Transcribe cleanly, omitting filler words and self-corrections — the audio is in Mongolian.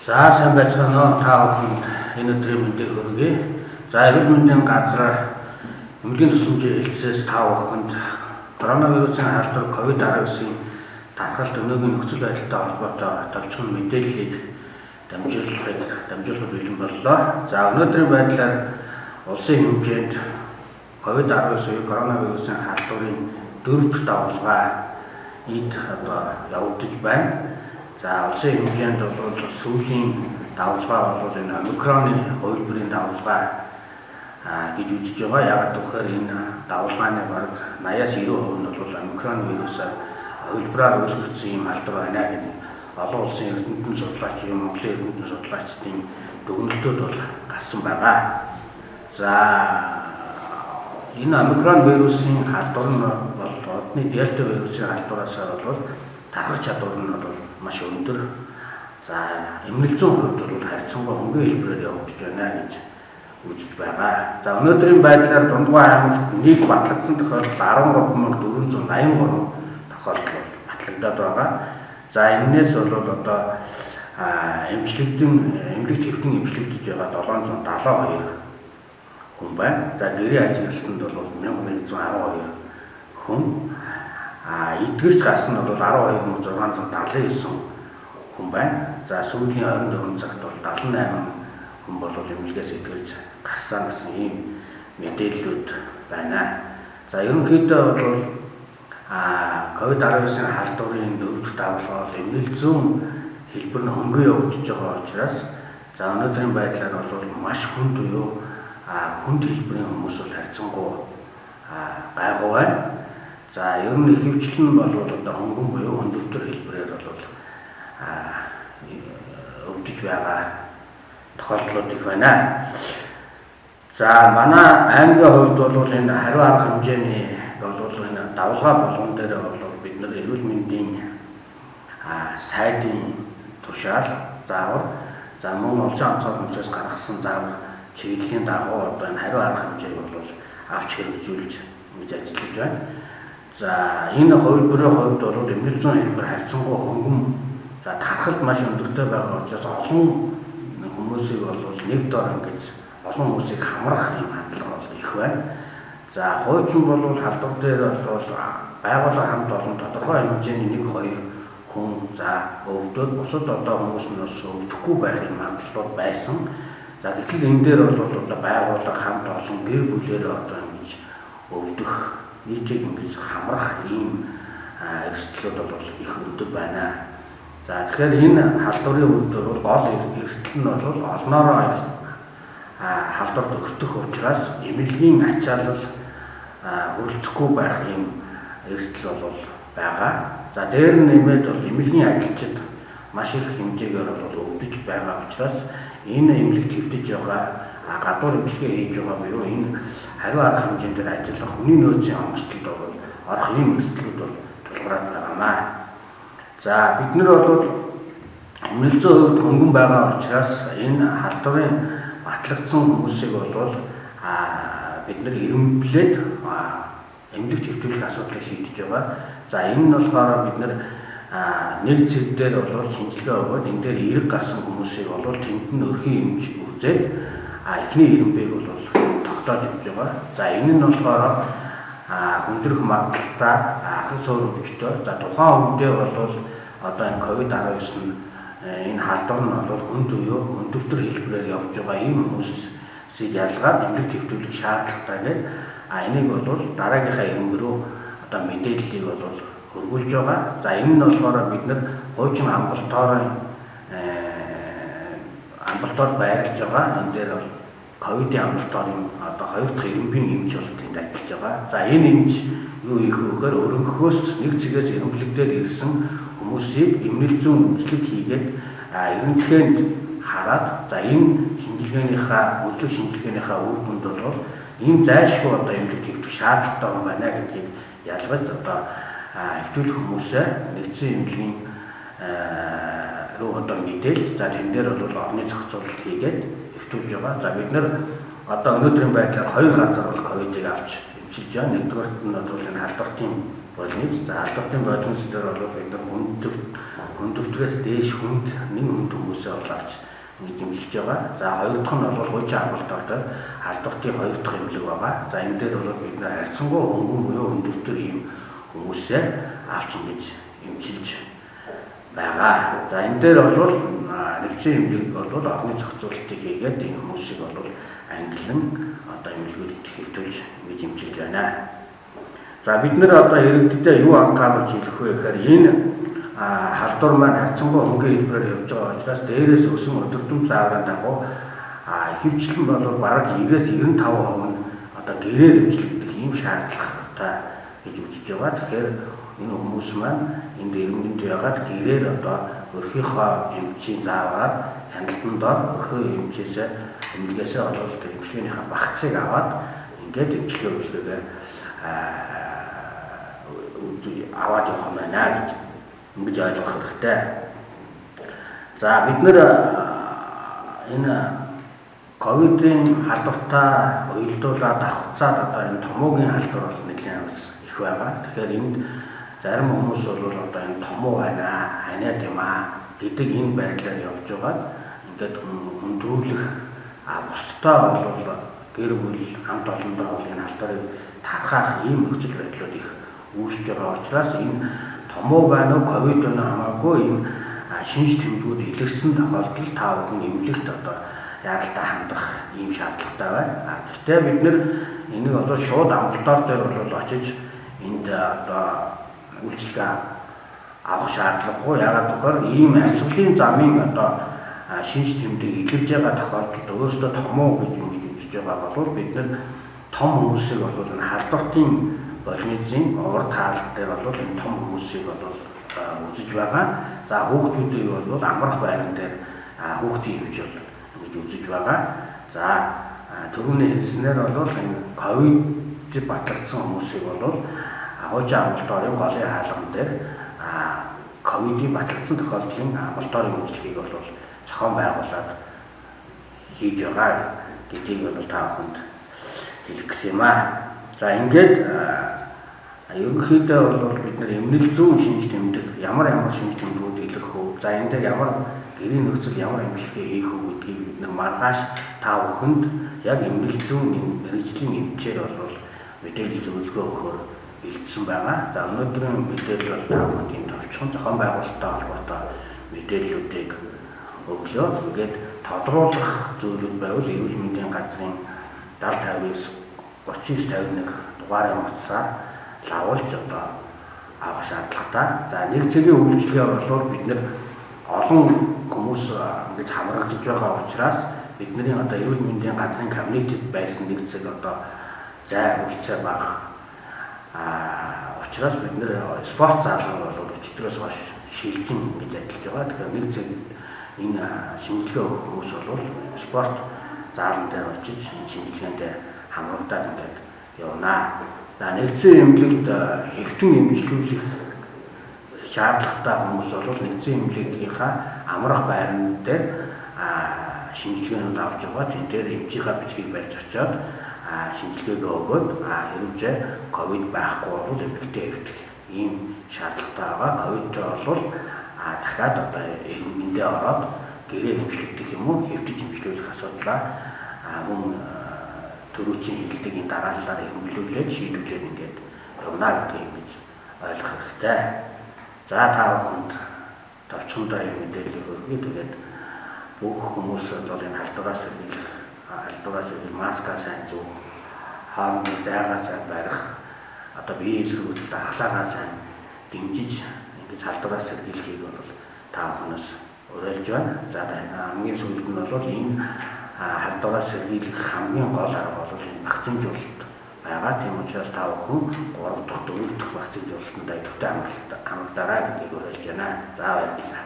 За сайн байцгаана уу та бүхэнд энэ өдрийн мэндийг хүргэе. За эрүүл мэндийн газар эмнэлгийн тусламжийн хэлтсээс та бүхэнд коронавирусын халдвар COVID-19-ийн тархалт өнөөгийн нөхцөл байдалтай холбоотой товчхон мэдээллийг дамжуулахад бэлэн боллоо. За өнөөдрийн байдлаар улсын хэмжээнд COVID-19 коронавирусын халдварын 4 давалгаа явагдаж байна. За улсын хэмжээнд бол сүүлийн давалгаа бол энэ омикроны хувилбарын давалгаа гэж үзэж байгаа. Яагаад гэвэл энэ давалгааны бараг 80-90% нь бол омикрон вирусаар хувилбараар үүсгэгдсэн юм халдвар байна гэж олон улсын эрдэмтэн судлаач, Монголын эрдэмтэн судлаачдын дүгнэлтүүд бол гарсан байгаа. За энэ омикрон вирусын халдвар нь бол одны дельта вирусын халдвараас бол тархах чадвар нь бол маш өндөр. За эмнэлэг зүйн хувьд бол харьцангуй хөнгөн хэлбэрээр явагдаж байна гэж үзэж байгаа. За өнөөдрийн байдлаар Дундгой аймагт нийт батлагдсан тохиолдол 13,483 тохиолдол батлагдаад байгаа. За энэс бол одоо эмнэлэг твтэн эмчилэгдэж байгаа 772 хүн байна. За гэрээ ажиглалтанд бол 1112 хүн. Эдгэрч гарсан нь бол 12,679 хүн байна. За сүүлийн 24 цагт бол 78 хүн бол эмнэлгээс эдгэрч гарсан гэсэн ийм мэдээллүүд байна. За ерөнхийдөө бол COVID-19 халдварын 4 давалгаа бол эмнэлэг зүйн хэлбэр нь хөнгөн явагдаж байгаа учраас за өнөөдрийн байдлаар бол маш хүнд буюу хүнд хэлбэрийн хүмүүс бол харьцангуй гайгүй байна. За ер нь ихэвчлэн бол одоо хөнгөн буюу өндөртөр хэлбэрээр бол өвдөж байгаа тохиолдлууд их байна. За манай аймгийн хувьд бол энэ хариу арга хэмжээний бол энэ давалгаа болгон дээр бол бид нар эрүүл мэндийн сайдын тушаал заавар за мөн улсын онцгой хүмүүсээс гаргасан заавар чиглэлийн дагуу одоо энэ хариу арга хэмжээг бол авч хэрэгжүүлж ажиллаж байна. За энэ хувилбарын хувьд бол эмнэлэг зүйн хэлбэр харьцангуй хөнгөн за тархалт маш өндөртэй байгаа учраас олон хүмүүсийг бол нэг дор ингэж олон хүмүүсийг хамрах юм хадлага бол их байна. За хуучин бол халдвар дээр бол байгууллага хамт олон тодорхой хэмжээний 1-2 хүн за өвдөд бусад одоо хүмүүс нь бас өвдөхгүй байх юм хадлууд байсан. За гэтэл энэ дээр бол одоо байгууллага хамт олон гэр бүлээр одоо ингэж өвдөх нийтийг ингэж хамрах ийм эрсдлүүд бол их өндөр байна. За тэгэхээр энэ халдварын үед бол гол эрсдэл нь бол олноороо халдварт өртөх учраас эмнэлгийн ачаалал хүрэлцэхгүй байх ийм эрсдэл бол байгаа. За дээр нь нэмээд бол эмнэлгийн ажилчид маш их хэмжээгээр бол өвдөж байгаа учраас энэ эмнэлэг твтэж байгаа гадуур эмчилгээ хийж байгаа буюу энэ хариу арга хэмжээнд ажиллах хүний нөөцийн онцлогт бол орох ийм эрсдлүүд бол тулгараад байгаамаа. За бид нар бол эмнэлэг зүйн хувьд хөнгөн байгаа учраас энэ халдварын батлагдсан хүмүүсийг бол бид нар эренблээд эмнэлэг твтүүлэх асуудлыг шийдэж байгаа. За энэ нь болохоор бид нар нэг зэрэг дээр бол шинжилгээ өгөөд энэ дээр эрэг гарсан хүмүүсийг бол тэнд нь өрхийн эмч үзээд эхний эренбийг бол тогтоож өгч байгаа. За энэ нь болохоор хүндрэх магадaltaй ахын суур өвчтөй. За тухайн үедээ бол одоо энэ COVID-19 энэ халдвар нь бол хүнд буюу өндөртөр хэлбэрээр явж байгаа ийм хүмүүсийг ялгаад эмнэлэг твтүүлэх шаардлагатай гэдэг. Энийг бол дараагийнхаа эренб рүү одоо мэдээллийг бол хөрвүүлж байгаа. За энэ нь болохоор бид нар хуучин амбулатор байрлаж байгаа. Энэ дээр бол ковидын амбулаторын одоо 2 дахь эренбийн эмч бол тэнд ажиллаж байгаа. За энэ эмч юу их вөхөр өрөнхөөс нэг цэгээс эренблэгдээд ирсэн хүмүүсийг эмнэлэг зүйн үзлэг хийгээд эрентгэнд хараад за энэ үзлэг шинжилгээнийхээ үр дүнд бол энэ зайлшгүй одоо эмнэлэг твтэх шаардлагатай байна гэдгийг ялгаж одоо хэвтүүлэх хүмүүсээ нэгдсэн эмнэлгийн руу одоо мэдээлж за тэн дээр бол орны зохицуулалт хийгээд хэвтүүлж байгаа. За бид нар одоо өнөөдрийн байдлаар 2 газар бол ковидыг авч эмчилж байгаа. Нэгдүгээрт нь бол энэ халдвартын больниц. За халдвартын больниц дээр бол бид нар хүндэвтрээс дээш хүнд нэг хүнд хүмүүсээ олж ингэж имжилж байгаа. За хоёр дахь нь бол хуучин амралтаар халдвартын хоёр дахь эмнэлэг байгаа. За энэ дээр бол бид нэр харьцангуй хөнгөн буюу хүндэвтэр ийм хүмүүсээ авч ингэж имжилж байгаа. За энэ дээр бол нэгдсэн эмнэлэг бол орны зохицуулалтыг хийгээд энэ хүмүүсийг бол ангилан одоо эмнэлгүүдэд хэвтүүлж ингэж имжилж байна. За бид нэр одоо иргэдэд юу анхааруулж хэлэх вэ гэхээр энэ халдвар маань харьцангуй хөнгөн хэлбэрээр явж байгаа учраас дээрээс өсөн өдөртөм зааврын дагуу ихэвчлэн бол бараг 90-95% нь одоо гэрээр имжлэгдэх ийм шаардлагатай гэж үзэж байгаа. Тэгэхээр энэ хүмүүс маань энд иргэдэнд яагаад гэрээр одоо өөрийнхөө эмчийн заавраар хяналтанд дор өөрийнхөө эмнэлгээсээ олоод эмчилгээнийхээ багцыг аваад ингээд эмчилгээ аваад явах юм байна гэж ингэж ойлгох хэрэгтэй. За бид нэр энэ ковидын халдвартаа уялдуулаад давхцаад одоо энэ томоогийн халдвар бол нэлээд их байгаа. Тэгэхээр энд зарим хүмүүс бол одоо энэ томоо байна, ханиад юм гэдэг энэ байдлаар явж байгаа. Ингээд хөндрүүлэх бусдаа бол гэр бүл хамт олондоо бол энэ халдварыг тархаах ийм нөхцөл байдлууд их үүсэж байгаа учраас энэ томоо байна уу, ковид байна хамаагүй энэ шинж тэмдгүүд илэрсэн тохиолдолд та бүхэн эмнэлэгт одоо яаралтай хандах ийм шаардлагатай байна. Гэхдээ бид нэр энийг одоо шууд амбулатори дээр бол очиж энд одоо үйлчилгээ авах шаардлагагүй. Яагаад гэвэл ийм амьсгалын замын одоо шинж тэмдэг илэрж байгаа тохиолдолд өөрөөсөө томоо гэж үзэж байгаа бол бид нэр том хүмүүсийг бол энэ халдвартын больницын урд хаалт дээр бол энэ том хүмүүсийг бол үзэж байгаа. За хүүхдүүдийг бол амрах байран дээр хүүхдийн хөвж бол ингэж үзэж байгаа. За түрүүний хэлснээр бол энэ ковид батлагдсан хүмүүсийг бол хуучин амбулаторийн голын хаалган дээр ковидын батлагдсан тохиолдлын амбулаторийн үйлчилгээг бол зохион байгуулад хийж байгаа гэдгийг бол та бүхэнд хэлэх гэсэн юм аа. За ингээд ерөнхийдөө бол бид нэр эмнэл зүүн шинж тэмдэг ямар шинж тэмдгүүд илэрх үү? За энэ дээр ямар гэрийн нөхцөл ямар эмчилгээ хийх үү гэдгийг бид нэр маргааш та бүхэнд яг эмнэл зүүн мэргэжлийн эмчээр бол мэдээлэл зөвлөгөө өгөхөөр бэлдсэн байгаа. За өнөөдрийн мэдээлэл бол та бүхэнд энэ товчхон зохион байгуулалттай холбоотой мэдээллүүдийг өглөө. Ингээд тодруулах зүйлүүд байвал эрүүл мэндийн газрын 70-59-39-51 дугаарыг утсаар лавуулж одоо авах шаардлагатай. За нэг цагийн үйлчилгээ бол бид нэр олон хүмүүс ингэж хамрагдаж байгаа учраас бидний одоо эрүүл мэндийн газрын коммунитэд байсан нэг цаг одоо зай үйлчээ баг учраас бид нэр спорт заалан бол өчигдрөөс хойш шилжин гэж ажиллаж байгаа. Тэгэхээр нэг цаг энэ шинжилгээ өгөх хүмүүс бол спорт заалан дээр очиж шинжилгээндээ хамрагдаад ингээд явна. За нэгдсэн эмнэлэгт хэвтэн эмчилүүлэх шаардлагатай хүмүүс бол нэгдсэн эмнэлгийнхаа амрах байран дээр шинжилгээнүүд авч байгаа. Тэн дээр эмчийнхаа бичгийг барьж очиод шинжилгээгээ өгөөд хэрэгжээ ковид байхгүй бол эмнэлэгтээ хэвтэх ийм шаардлагатай байгаа. Ковидтэй бол дахиад одоо эмнэлэндээ ороод гэрээ эмчлэгдэх юм уу хэвтэж эмчлүүлэх асуудлаа мөн төрүүчийн хэлдэг энэ дараалалаар эргүүлээд шийдвэрлээд ингээд явна гэдгийг ингэж ойлгох хэрэгтэй. За та бүхэнд товчхондоо юм мэдээлэл өгье. Тэгээд бүх хүмүүс бол энэ халдвараас сэргийлэх маска сайн зүүх, хоорондын зайгаа сайн барих, одоо биеийн эсрэг дархлаагаа сайн дэмжиж ингэж халдвараас сэргийлэхийг бол та бүхнээс уриалж байна. За хамгийн сүүлд нь бол энэ халдвараас сэргийлэх хамгийн гол арга бол энэ вакцинжуулалт байгаа. Тийм учраас та бүхэн 3 дахь 4 дахь вакцинжуулалтанд идэвхтэй амралтаараа гэдгийг уриалж байна. За баярлалаа.